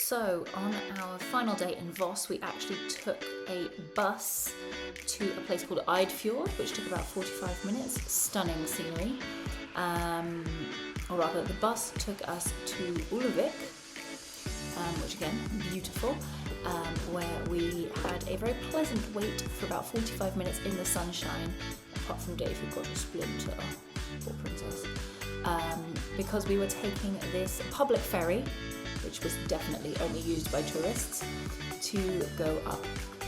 So on our final day in Voss, we actually took a bus to a place called Eidfjord, which took about 45 minutes. Stunning scenery. Or rather, the bus took us to Ulvik, which again, beautiful, where we had a very pleasant wait for about 45 minutes in the sunshine, apart from Dave who got a splinter, poor princess, because we were taking this public ferry, which was definitely only used by tourists, to go up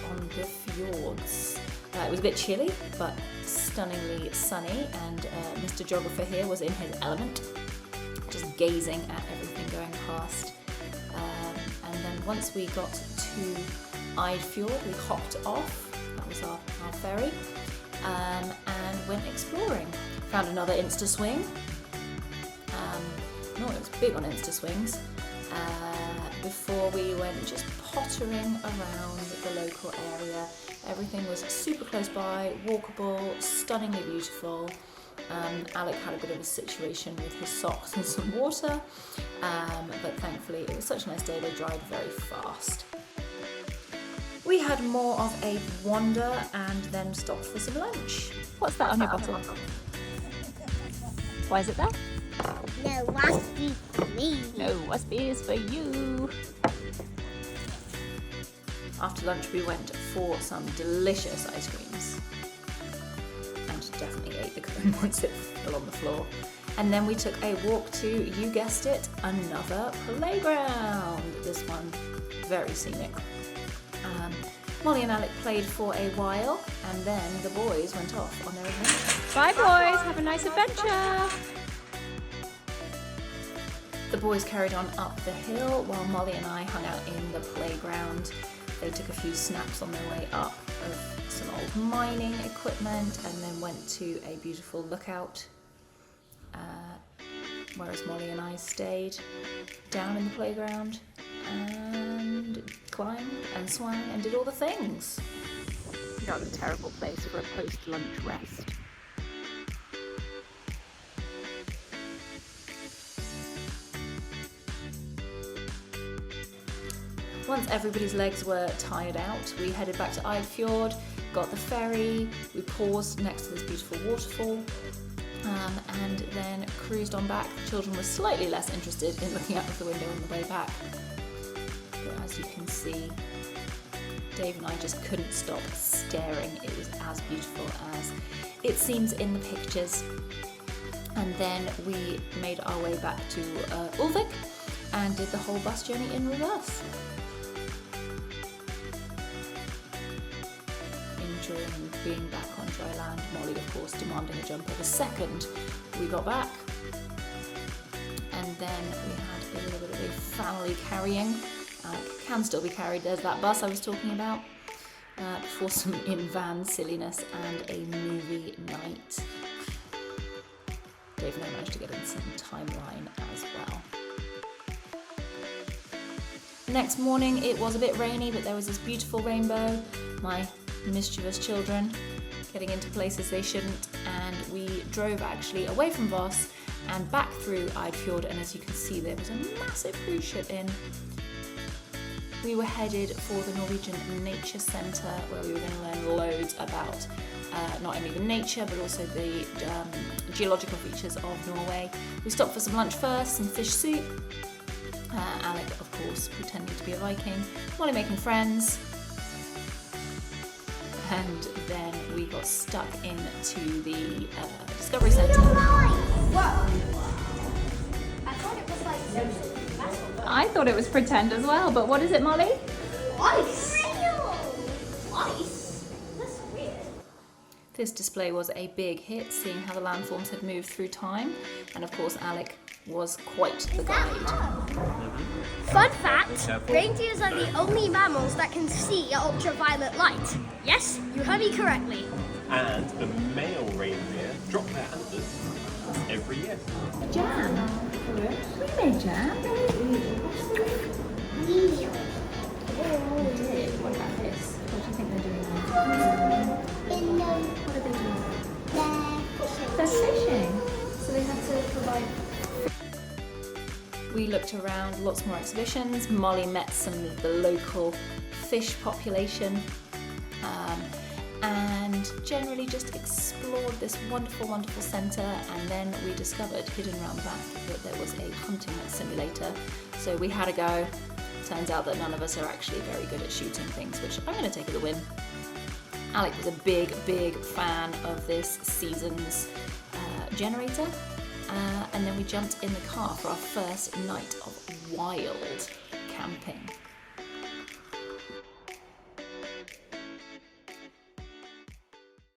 on the fjords. It was a bit chilly, but stunningly sunny, and Mr. Geographer here was in his element, just gazing at everything going past. And then once we got to Eidfjord, we hopped off, that was our ferry, and went exploring. Found another Insta swing. Norway was big on Insta swings. Before we went just pottering around the local area. Everything was super close by, walkable, stunningly beautiful. Alec had a bit of a situation with his socks and some water, but thankfully it was such a nice day, they dried very fast. We had more of a wander and then stopped for some lunch. What's that on your bottle? Why is it there? No wasabi for me. No wasabi's for you. After lunch we went for some delicious ice creams and definitely ate the cone once it fell on the floor. And then we took a walk to, you guessed it, another playground. This one very scenic. Molly and Alec played for a while and then the boys went off on their adventure. Bye boys, have a nice adventure. The boys carried on up the hill while Molly and I hung out in the playground. They took a few snaps on their way up of some old mining equipment and then went to a beautiful lookout, whereas Molly and I stayed down in the playground and climbed and swam and did all the things. Not a terrible place for a post-lunch rest. Once everybody's legs were tired out, we headed back to Eidfjord, got the ferry, we paused next to this beautiful waterfall, and then cruised on back. The children were slightly less interested in looking out of the window on the way back. But as you can see, Dave and I just couldn't stop staring. It was as beautiful as it seems in the pictures. And then we made our way back to Ulvik and did the whole bus journey in reverse. Enjoying being back on dry land, Molly of course demanding a jumper the second we got back. And then we had a little bit of a family carrying. Can still be carried, there's that bus I was talking about, before some in-van silliness and a movie night. Dave and I managed to get in some timeline as well. The next morning it was a bit rainy, but there was this beautiful rainbow. My mischievous children getting into places they shouldn't, and we drove actually away from Voss and back through Eidfjord, and as you can see there was a massive cruise ship in. We were headed for the Norwegian Nature Centre where we were going to learn loads about not only the nature but also the geological features of Norway. We stopped for some lunch first, some fish soup. Alec of course pretending to be a Viking, Molly making friends, and then we got stuck into the Discovery Centre. I thought it was pretend as well, but what is it, Molly? Ice. Real. Ice. That's weird. This display was a big hit, seeing how the landforms had moved through time, and of course Alec was quite the guide. Fun fact, reindeers are the only mammals that can see ultraviolet light. Yes, you heard me correctly. And the male reindeer drop their antlers every year. Jam. We made jam. What about this? What do you think they're doing now? What are they doing? They're fishing. They're fishing. So they have to provide. We looked around, lots more exhibitions. Molly met some of the local fish population, and generally just explored this wonderful, wonderful centre. And then we discovered, hidden around the back, that there was a hunting simulator. So we had a go. Turns out that none of us are actually very good at shooting things, which I'm going to take as a win. Alec was a big, big fan of this season's generator. And then we jumped in the car for our first night of wild camping.